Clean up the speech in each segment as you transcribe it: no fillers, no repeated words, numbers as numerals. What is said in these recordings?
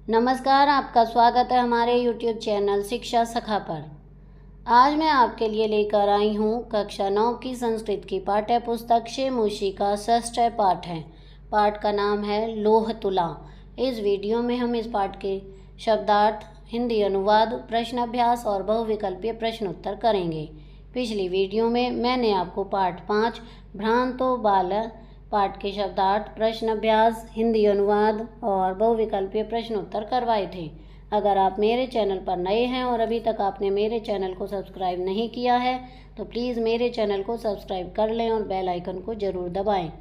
नमस्कार, आपका स्वागत है हमारे YouTube चैनल शिक्षा सखा पर। आज मैं आपके लिए लेकर आई हूँ कक्षा 9 की संस्कृत की पाठ्य पुस्तक शेमुशी का 6वां पाठ है। पाठ का नाम है लोह तुला। इस वीडियो में हम इस पाठ के शब्दार्थ, हिंदी अनुवाद, प्रश्न अभ्यास और बहुविकल्पीय प्रश्नोत्तर करेंगे। पिछली वीडियो में मैंने आपको पाठ 5 भ्रांतो बाल पाठ के शब्दार्थ, प्रश्न अभ्यास, हिंदी अनुवाद और बहुविकल्पीय प्रश्नोत्तर करवाए थे। अगर आप मेरे चैनल पर नए हैं और अभी तक आपने मेरे चैनल को सब्सक्राइब नहीं किया है तो प्लीज़ मेरे चैनल को सब्सक्राइब कर लें और बेल आइकन को ज़रूर दबाएं।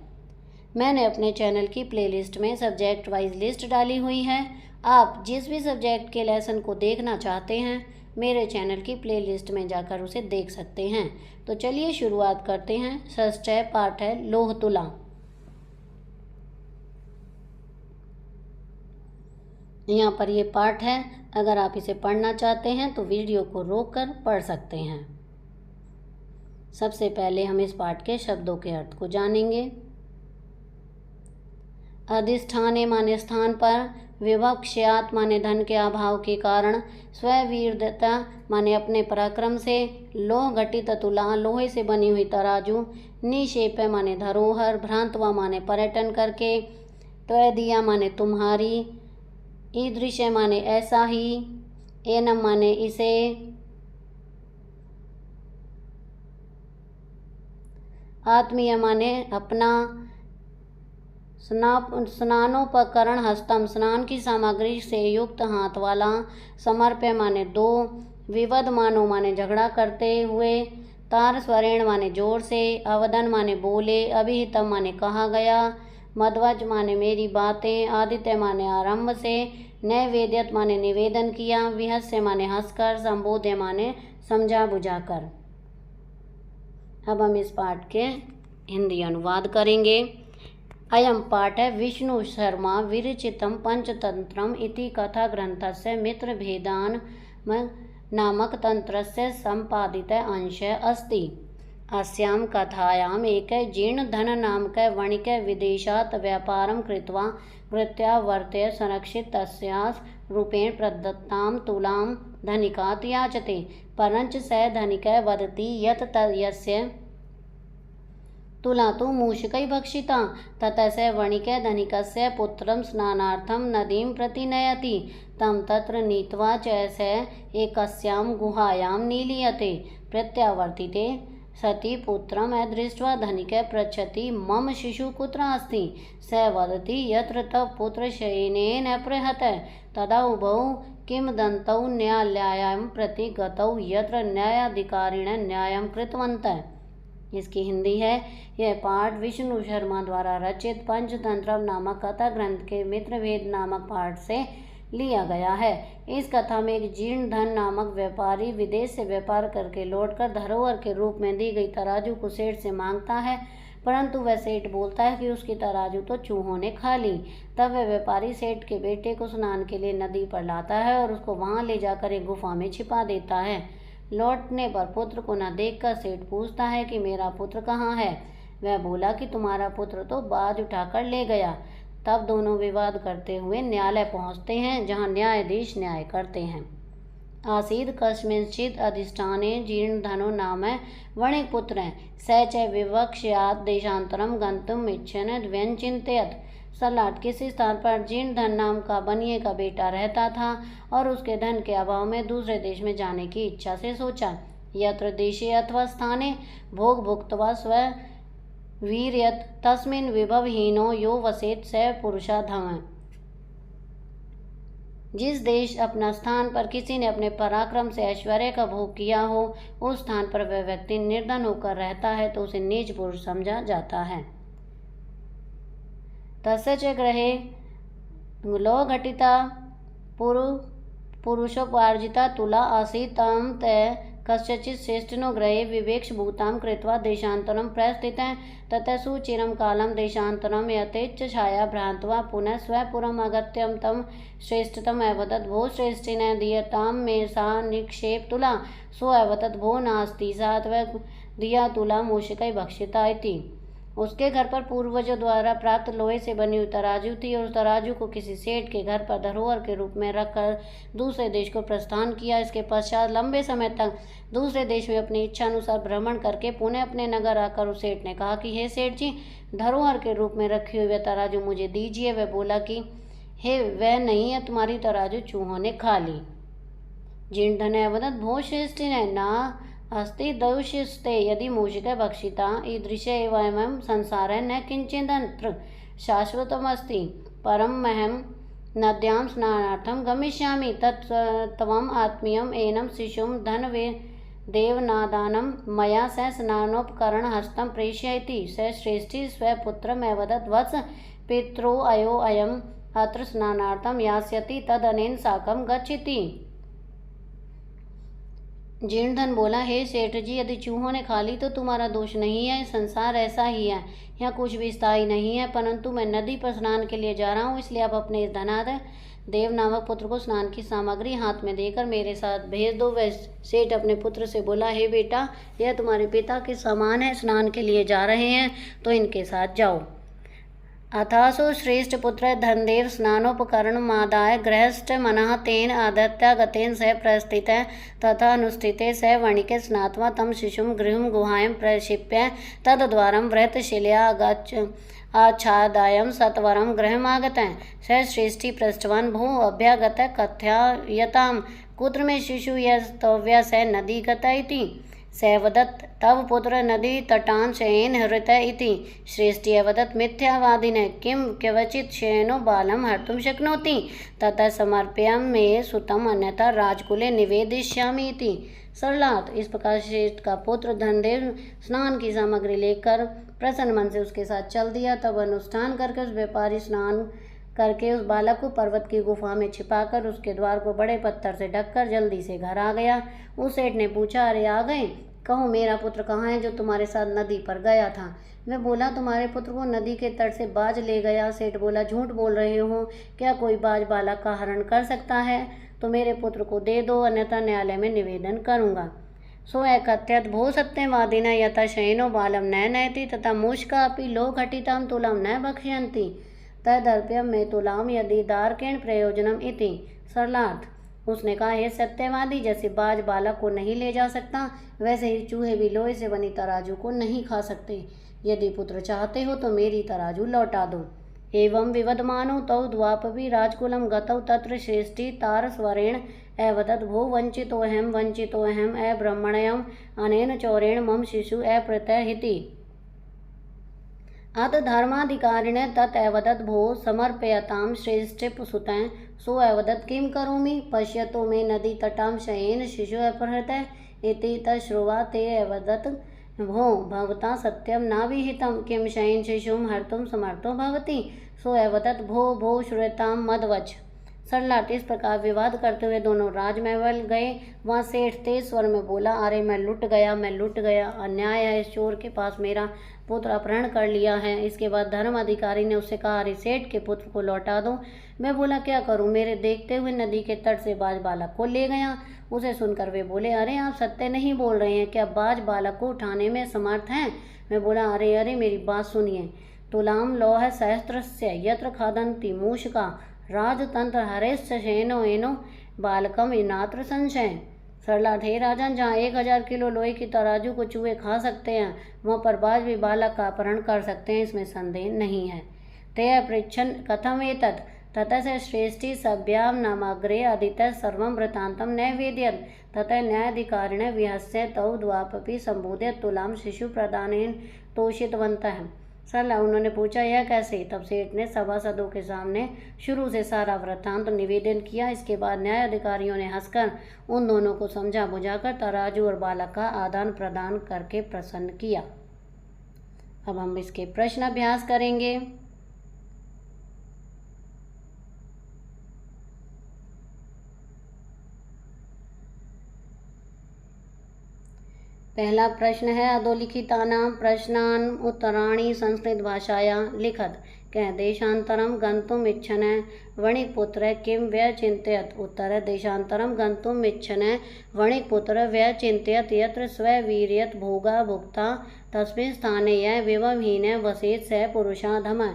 मैंने अपने चैनल की प्लेलिस्ट में सब्जेक्ट वाइज लिस्ट डाली हुई है। आप जिस भी सब्जेक्ट के लेसन को देखना चाहते हैं मेरे चैनल की प्लेलिस्ट में जाकर उसे देख सकते हैं। तो चलिए शुरुआत करते हैं। 6वां पाठ है लोह तुला। यहाँ पर ये पाठ है। अगर आप इसे पढ़ना चाहते हैं तो वीडियो को रोककर पढ़ सकते हैं। सबसे पहले हम इस पाठ के शब्दों के अर्थ को जानेंगे। अधिष्ठाने माने स्थान पर, विवक्ष्यात माने धन के अभाव के कारण, स्ववीर्यता माने अपने पराक्रम से, लोह घटित तुला लोहे से बनी हुई तराजू, निक्षेप माने धरोहर, भ्रांतवा माने पर्यटन करके, त्वदीया माने तुम्हारी, ईदृश्य माने ऐसा ही, एनम माने इसे, आत्मीय माने अपना, स्नानोपकरण हस्तम स्नान की सामग्री से युक्त हाथ वाला, समर्प्य माने दो, विवद मानो माने झगड़ा करते हुए, तार स्वरेण माने जोर से, अवदन माने बोले, अभिहितम माने कहा गया, मध्वज माने मेरी बातें, आदित्य माने आरंभ से, नैवेद्यत माने निवेदन किया, विहस्य माने हंसकर, संबोध्य माने समझा बुझाकर। अब हम इस पाठ के हिंदी अनुवाद करेंगे। अयम पाठ है विष्णु शर्मा विरचितम पंचतंत्रम इति कथा ग्रंथस्य मित्रभेदान नामक तंत्रस्य संपादित अंश अस्ति। अस्यां कथायाम् एकः जीर्णधननामकः वणिकः विदेशात् व्यापारं कृत्वा प्रत्यावर्त्य संरक्षित तस्याः रूपेण प्रदत्तां तुलां धनिकात् याचते। परञ्च स धनिकः वदति यत् यस्य तुला तु मूषकैः भक्षिता। ततः स वणिकः धनिकस्य पुत्रं स्नानार्थं नदीं प्रति नयति। तं तत्र नीत्वा च स एकस्यां गुहायां निलीयते। प्रत्यावर्तिते सति पुत्रम् अदृष्ट्वा धनिकः पृच्छति मम शिशुः कुत्र अस्ति। स वदति यत्र तव पुत्रः शयनेन अपहृतः। तदा उभौ किंवदन्तौ न्यायालयं प्रति गतौ यत्र न्यायाधिकारिणः न्यायं कृतवन्तः। इसकी हिंदी है। यह पाठ विष्णु शर्मा द्वारा रचित पंचतंत्र नामक कथा ग्रंथ के मित्रभेद नामक पाठ से लिया गया है। इस कथा में एक जीर्ण धन नामक व्यापारी विदेश से व्यापार करके लौटकर धरोहर के रूप में दी गई तराजू को सेठ से मांगता है, परंतु वह सेठ बोलता है कि उसकी तराजू तो चूहों ने खा ली। तब वह व्यापारी सेठ के बेटे को स्नान के लिए नदी पर लाता है और उसको वहां ले जाकर एक गुफा में छिपा देता है। लौटने पर पुत्र को न देखकर सेठ पूछता है कि मेरा पुत्र कहाँ है। वह बोला कि तुम्हारा पुत्र तो बाज उठाकर ले गया। तब दोनों विवाद करते हुए न्यायालय पहुंचते हैं, जहां न्यायाधीश न्याय करते हैं। आसीद कस्मिंश्चित् अधिष्ठाने जीर्णधनो नाम वणिकपुत्रः स च विवक्ष्यात् देशान्तरं गन्तुम् इच्छन् व्यञ्चिन्तयत्। सलाट किसी स्थान पर जीर्ण धन नाम का बनिए का बेटा रहता था और उसके धन के अभाव में दूसरे देश में जाने की इच्छा से सोचा। यत्र देशे अथवा स्थाने भोग भुक्त्वा स्व वीर्यत तस्मिन् विभवहीनो यो वसेत स पुरुषा धम। जिस देश अपना स्थान पर किसी ने अपने पराक्रम से ऐश्वर्य का भोग किया हो, उस स्थान पर वह व्यक्ति निर्धन होकर रहता है तो उसे नीच पुरुष समझा जाता है। तस्य च गृहे लोह घटिता पुरुषोपार्जिता तुला आसीत् तं त कस्यचित् श्रेष्ठिनो गृहे विवेक्षभूतां कृत्वा देशान्तरं प्रस्थितः। ततः सुचिरं कालं देशान्तरं यथेच्छया भ्रान्त्वा पुनः स्वपुरम् आगत्य तं श्रेष्ठतम् अवदत् भो श्रेष्ठिनः दीयतां मे सा निक्षेप तुला। सो अवदत् भो नास्ति सा तव दीया तुला मूषकैः भक्षिता इति। उसके घर पर पूर्वजों द्वारा प्राप्त लोहे से बनी हुई तराजू थी और उस तराजू को किसी सेठ के घर पर धरोहर के रूप में रखकर दूसरे देश को प्रस्थान किया। इसके पश्चात लंबे समय तक दूसरे देश में अपनी इच्छा अनुसार भ्रमण करके पुनः अपने नगर आकर उस सेठ ने कहा कि हे सेठ जी, धरोहर के रूप में रखी हुई वह तराजू मुझे दीजिए। वह बोला कि हे, वह नहीं है, तुम्हारी तराजू चूहों ने खा ली। जीर्णधन अवदत् भो श्रेष्ठिने न अस्ति दौष्यस्ते यदि मूषिक भक्षिता ईदृशे एवं संसारे न किंचिदन्त्र शाश्वतमस्ति परमहं नद्यां स्नानार्थं गमिष्यामि तत्त्वम् आत्मीयम् एनं शिशुं धनवे देवनादानं मया स स्नानोपकरणहस्तं प्रेषयति। स श्रेष्ठी स्वपुत्रमवदत् वत्स पित्रो अयो अयम् अत्र स्नानार्थं यास्यति तदनेन साकं गच्छति। जीर्णधन बोला, हे सेठ जी, यदि चूहों ने खा ली तो तुम्हारा दोष नहीं है। संसार ऐसा ही है, यहाँ कुछ भी स्थायी नहीं है। परंतु मैं नदी पर स्नान के लिए जा रहा हूँ, इसलिए आप अपने इस धनाढ्य देव नामक पुत्र को स्नान की सामग्री हाथ में देकर मेरे साथ भेज दो। वह सेठ अपने पुत्र से बोला, हे बेटा, यह तुम्हारे पिता के समान है, स्नान के लिए जा रहे हैं तो इनके साथ जाओ। अथासु श्रेष्ठ पुत्र धनदेव स्नानोपकरणमादाय गृहस्थ मनः तेन आदत्या गतेन स प्रस्थितः तथा अनुष्ठिते स वणिके स्नात्वा तं शिशुं गृहं गुहायां प्रक्षिप्य तद्द्वारं वृत्तशिलया आच्छादाय सत्वरं गृहमागतः। स श्रेष्ठी पृष्टवान् भो अभ्यागतः कथयतां कुत्र मे शिशु यस्तव्य स नदी गत इति। सैवदत् तव पुत्र नदी तटान् शयेन हृतः इति। श्रेष्ठी अवदत् मिथ्यावादिनः किं क्वचित् शयनो बालं हर्तुं शक्नोति ततः समर्पयामि मे सुतम् अन्यथा राजकुले निवेदयिष्यामि इति। सरलार्थ, इस प्रकार श्रेष्ठ का पुत्र धनदेव स्नान की सामग्री लेकर प्रसन्न मन से उसके साथ चल दिया। तब अनुष्ठान करके उस व्यापारी स्नान करके उस बालक को पर्वत की गुफा में छिपाकर उसके द्वार को बड़े पत्थर से ढककर जल्दी से घर आ गया। उस सेठ ने पूछा, अरे आ गए, कहो मेरा पुत्र कहाँ है जो तुम्हारे साथ नदी पर गया था। वह बोला, तुम्हारे पुत्र को नदी के तट से बाज ले गया। सेठ बोला, झूठ बोल रहे हो, क्या कोई बाज बालक का हरण कर सकता है? तो मेरे पुत्र को दे दो, अन्यथा न्यायालय में निवेदन करूँगा। सो एकत्यत भो सत्यवादिन यथा शयनो बालम न नयति तथा मूषकापि लोकघटितां तुलां न भक्ष्यन्ति तदर्प्यम में तुलाम यदि दार्केण प्रयोजनम इति। सरलार्थ, उसने कहा, हे सत्यवादी, जैसे बाज बालक को नहीं ले जा सकता, वैसे ही चूहे भी लोहे से बनी तराजू को नहीं खा सकते। यदि पुत्र चाहते हो तो मेरी तराजू लौटा दो। एवं विवदमानो तौ द्वापपि राजकुलं गतौ तत्र श्रेष्ठी तारस्वरेण अवदत् भो वंचितोऽहम् अब्रह्मण्यम् अनेन चौरेण मम शिशु अपृतः इति। अत धर्माधिकारिण तत् अवदत् भो समर्पयतां श्रेष्ठे सुतः। सो अवदत् किं करोमि पश्यतो मे नदी तटां शयेन शिशु अपहृतः इति। तच्छ्रुत्वा ते अवदत् भो भवता सत्यं न विहितं किं शयेन शिशुं हर्तुं समर्थो भवति। सो अवदत् भो श्रूयतां मद्वच। सरलार्थ, इस प्रकार विवाद करते हुए दोनों राजमहल गए। वहाँ सेठ तेज स्वर में बोला, अरे मैं लुट गया, अन्याय है, इस चोर के पास मेरा पुत्र अपहरण कर लिया है। इसके बाद धर्म अधिकारी ने उससे कहा, अरे सेठ के पुत्र को लौटा दो। मैं बोला, क्या करूं, मेरे देखते हुए नदी के तट से बाज बालक को ले गया। उसे सुनकर वे बोले, अरे आप सत्य नहीं बोल रहे हैं, क्या बाज बालक को उठाने में समर्थ हैं? मैं बोला, अरे मेरी बात सुनिए। तुलाम लौह सहस्त्रस्य यत्र खादन्ति मूषका राजतंत्र हरेश्च शयनो एनो बालकम इनात्र संशय। सरलार्थ, हे राजन, जहाँ 1000 किलो लोहे की तराजू को चूहे खा सकते हैं, वहाँ पर बाज भी बालक का अपहरण कर सकते हैं, इसमें संदेह नहीं है। ते पृच्छन् कथम एतत् ततः स श्रेष्ठी सभ्यां नामाग्रे अदितः सर्वं वृत्तान्तं न वेदयत्। ततः न्यायाधिकारिण विहस्य तौ द्वापपि संबोध्य तुलां शिशु प्रदानेन तोषितवन्तः। सरला, उन्होंने पूछा, यह कैसे? तब सेठ ने सभासदों के सामने शुरू से सारा वृत्तांत निवेदन किया। इसके बाद न्यायाधिकारियों ने हंसकर उन दोनों को समझा बुझाकर तराजू और बालक का आदान प्रदान करके प्रसन्न किया। अब हम इसके प्रश्न अभ्यास करेंगे। पहला प्रश्न है, अधोलिखितानां प्रश्नान् उत्तराणि संस्कृत भाषाया लिखत। क्या देशान्तरं गन्तुम् इच्छन् वणिक्पुत्रः किं व्यचिन्तयत्। उत्तर देशान्तरं गन्तुम् इच्छन् वणिक्पुत्रः व्यचिन्तयत् यत्र स्ववीर्यत् भोगा भुक्ता तस्मिन् स्थाने यः विभवहीनः वसेत् स पुरुषाधमः।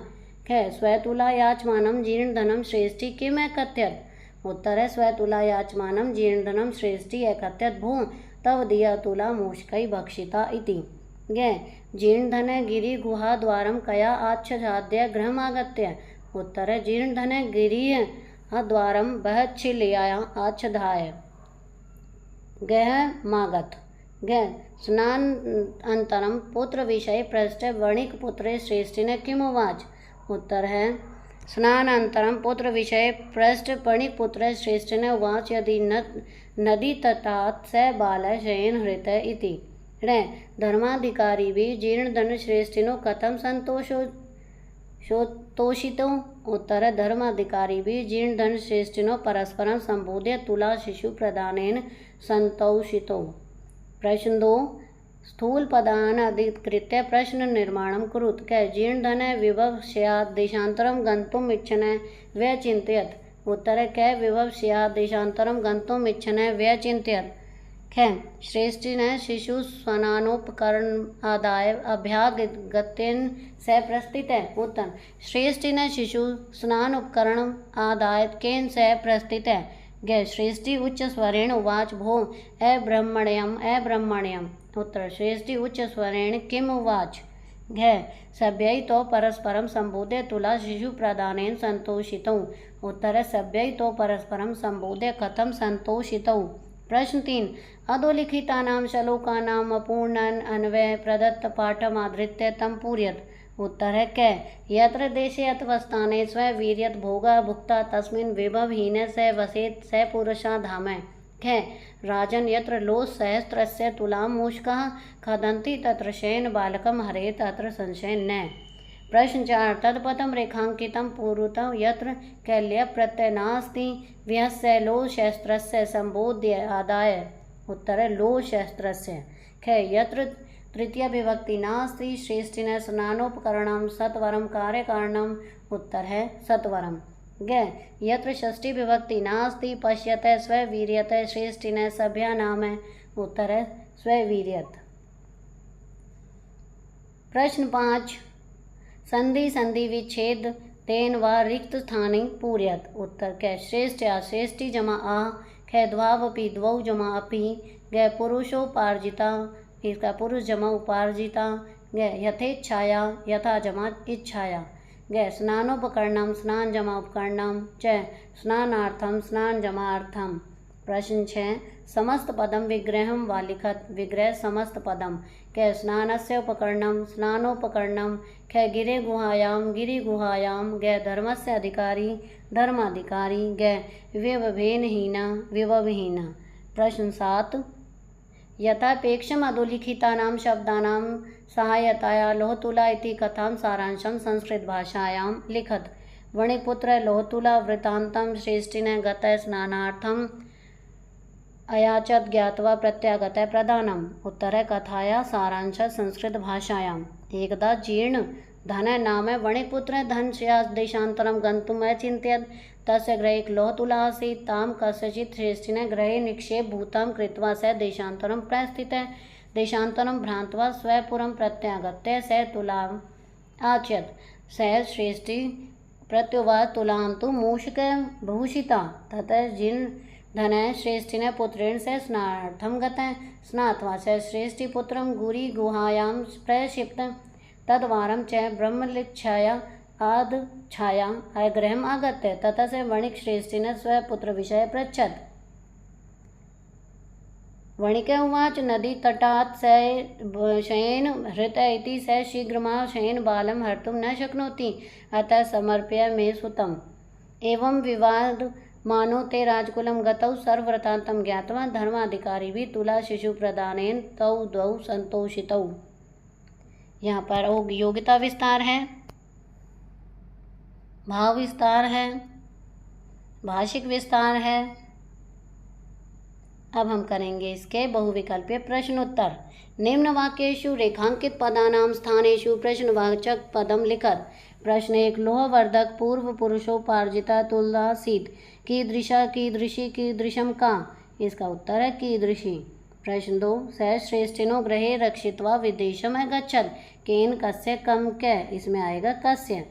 ख स्वतुला याचमानं जीर्णधनं श्रेष्ठी किम् अकथयत्। उत्तर स्वतुला याचमानं जीर्णधनं श्रेष्ठी अकथयत् भो तव दिया तुला मूषकैः भक्षिता इति। ग जीर्णधन गिरिगुहाद्वारं कया आच्छाद्य गृहमागत्य। उत्तर जीर्णधन गिरिद्वारं बहच्छिलया आच्छाद्य गृहमागत। ग स्नानानन्तरं पुत्रविषये पृष्टे वणिक्पुत्रे श्रेष्ठिनः किमुवाच। उत्तर है स्नानानन्तरं पुत्रविषये पृष्टे वणिक्पुत्रे श्रेष्ठिनः उवाच यदि नदीतटात् स बालः शयेन हृतः इति। धर्माधिकारी भी जीर्णधन श्रेष्ठिनो कथम संतोषितो। उत्तर धर्माधिकारी भी जीर्णधन श्रेष्ठिनो परस्परं संबोध्य तुला शिशु प्रदानेन संतोषितो। प्रश्न 2 स्थूल पदान् अधिकृत्य प्रश्न निर्माणं कुरुत। क जीर्णधन विभव स्यात् देशान्तरं गन्तुम् इच्छन् व्यचिन्तयत्। उत्तर क विभव स्यात् देशान्तरं गन्तुम् इच्छन् व्यचिन्तयत्। ख श्रेष्ठिनः शिशु स्नानोपकरणादाय अभ्यागतेन स प्रस्थितः। उत्तर श्रेष्ठिनः शिशु स्नानोपकरणम् आदाय केन स प्रस्थितः। ग श्रेष्ठी उच्च स्वरेण उवाच भो अब्रह्मण्यम्। उत्तर श्रेष्ठी उच्च स्वरेण किम उवाच। घ सभ्यै तो परस्परं संबोध्य तुला शिशु प्रदानेन संतोषितौ। उत्तर सभ्यै तो परस्परं संबोध्य कथम संतोषितौ। प्रश्न 3 अधोलिखितानां श्लोकानाम् अपूर्णान् अन्वय प्रदत्त पाठमाधृत्य तं पूरयत्। उत्तर है क यत्र देशे अथवा स्थाने स्ववीर्यत् भोगा भुक्ता तस्मिन् विभवहीनः स वसेत् स पुरुषा धामः। ख राजन् यत्र लोहसहस्रस्य तुलां मूषकाः खादन्ति तत्र शयन बालकं हरेत् अत्र संशयः न। प्रश्न 4 तत्पदं रेखांकितं पूर्वतः यत्र कैल्यप्रत्ययः नास्ति व्यस्य लोहशस्त्रस्य संबोध्य आदाय। उत्तर लोहशस्त्रस्य। ख यत्र तृतीया विभक्ति नास्ति श्रेष्ठिनः स्नानोपकरणं सत्वरं कार्यकारणम्। उत्तर है सत्वरम्। ग यत्र षष्ठी विभक्ति नास्ति पश्यतः स्ववीर्यतः श्रेष्ठिनः सभ्यानाम। उत्तर है स्ववीर्यत। प्रश्न 5 संधि विच्छेद तेन व रिक्त स्थाने पूरयत्। उत्तर क श्रेष्ठ या श्रेष्ठी जमा आ। ख द्वावपि द्वौ जमा अपि। ग पुरुषोपार्जिता इसका पुरुष जमा उपार्जिता। ग यथेच्छाया यथा जमा इच्छाया। ग स्नानोपकरणं स्नान जमा उपकरणं च स्नानार्थं स्नान जमा अर्थम। प्रश्न 6 समस्त पदम विग्रहं वा लिखत। विग्रह समस्त पदम। क स्नानस्य उपकरणं स्नानोपकरणं। ख गिरिगुहायां गिरिगुहायां। ग धर्मस्य अधिकारी धर्माधिकारी। ग विभवहीना विभवहीना। प्रश्न 7 यथापेक्षम् अधोलिखितानां शब्दानां सहायतया लोहतुला इति कथां सारांशं संस्कृतभाषायां लिखत। वणिक्पुत्र लोहतुला वृत्तान्तं श्रेष्ठिनः गतः स्नानार्थम् अयाचत ज्ञात्वा प्रत्यागतः प्रदानम्। उत्तर कथाया सारांश संस्कृत भाषायाम्। एकदा जीर्ण धन नाम वणिक्पुत्र धनस्यात् देशान्तरं गन्तुम् अचिन्तयत्। तस्य गृहे एक लोहतुला आसीत्। तां कस्यचित् श्रेष्ठिनः गृहे निक्षेपभूतां कृत्वा स देशान्तरं प्रस्थितः। देशान्तरं भ्रान्त्वा स्वपुरं प्रत्यागत्य स तुलाम् आचयत्। स श्रेष्ठी प्रत्युवाच तुलां तु मूषकभूषिता। ततः जीर्णधनः श्रेष्ठिनः पुत्रेण सह स्नानार्थं गतः। स्नात्वा स श्रेष्ठीपुत्रं गिरिगुहायां प्रक्षिप्तः। तद्वारं च ब्रह्मलिच्छाया आदच्छाया गृहम् आगत्य। ततः स वणिक्श्रेष्ठिनः स्वपुत्रविषये पृच्छत्। वणिकः उवाच नदीतटात् शयेन हृतः इति स शीघ्रमेव शयेन बालं हर्तुं न शक्नोति अतः समर्पय मे सुतम्। एवं विवादमानो ते राजकुलं गतौ सर्ववृत्तान्तं ज्ञात्वा धर्माधिकारिभिः तुला शिशु प्रदानेन तौ द्वौ संतोषितौ। यहाँ पर योग्यता विस्तार है, भाव विस्तार है, भाषिक विस्तार है, अब हम करेंगे इसके बहुविकल्पीय प्रश्नोत्तर। निम्न वाक्येषु रेखांकित पदानां स्थानेषु प्रश्नवाचक पदम लिखत। प्रश्न 1, लोहवर्धक पूर्व पुरुषोपार्जिता तुलासीत् कीदृशा कीदृशी कीदृशम का। इसका उत्तर है कीदृशी। प्रश्न 2, स श्रेष्ठिनो गृहे रक्षित्वा विदेशम अगच्छत् केन कस्य कम कै। इसमें आएगा कस्य।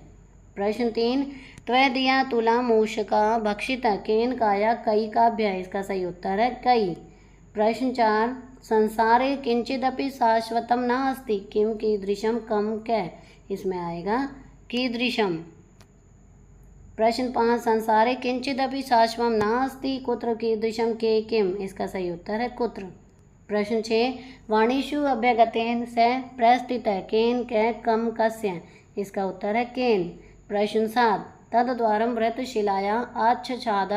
प्रश्न 3, त्वदीया तुला मूषका भक्षिता केन काया कई काभ्य। इसका सही उत्तर है कई। प्रश्न 4, संसारे किंचिदपि शाश्वतम नास्ति किम कीदृशम कम कै। इसमें आएगा कीदृशम। प्रश्न 5, संसारे किंचिदपि शाश्वतम नास्ति कुत्र कीदृशम के किम। इसका सही उत्तर है कुत्र। प्रश्न 6, वाणीषु अभ्यगतेन स प्रस्थितः केन कै कम कस्य। इसका उत्तर है केन। प्रश्न 7, तद्द्वारं वृत्तशिलाया आच्छाद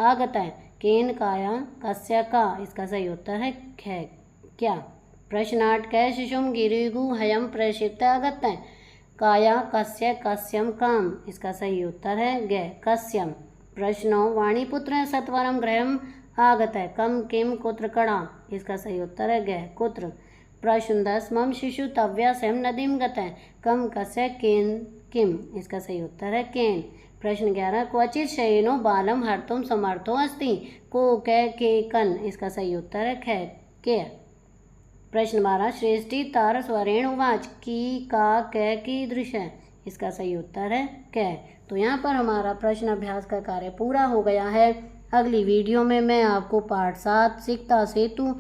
आगतः केन काया कस्य का। इसका सही उत्तर है क्या। प्रश्न 8, कै शिशुम गिरिगुहयं प्रक्षिप्य आगतः काया कस्य कस्यम काम। इसका सही उत्तर है ग कस्यम। प्रश्न 9, वाणीपुत्र सत्वरम गृहम आगतः कम किम कुत्र कड़ा। इसका सही उत्तर है ग कुत्र। प्रश्न 10, मम शिशु तव्या स्वयं नदीम गतः कम कस्य केन किम। इसका सही उत्तर है केन। प्रश्न 11, क्वचित शयनो बालम हर्तुम समर्थो अस्ति को कै के कन। इसका सही उत्तर है ख के। प्रश्न 12, श्रेष्ठी तार स्वरेण उवाच की का कै कीदृश है। इसका सही उत्तर है कै। तो यहाँ पर हमारा प्रश्न अभ्यास का कार्य पूरा हो गया है। अगली वीडियो में मैं आपको पाठ 7 सिकता सेतु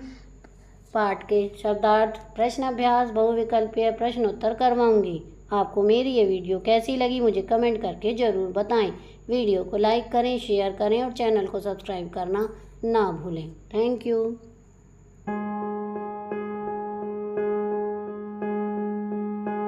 पाठ के शब्दार्थ प्रश्न अभ्यास बहुविकल्पीय प्रश्नोत्तर करवाऊंगी। आपको मेरी ये वीडियो कैसी लगी मुझे कमेंट करके ज़रूर बताएं। वीडियो को लाइक करें, शेयर करें और चैनल को सब्सक्राइब करना ना भूलें। Thank you.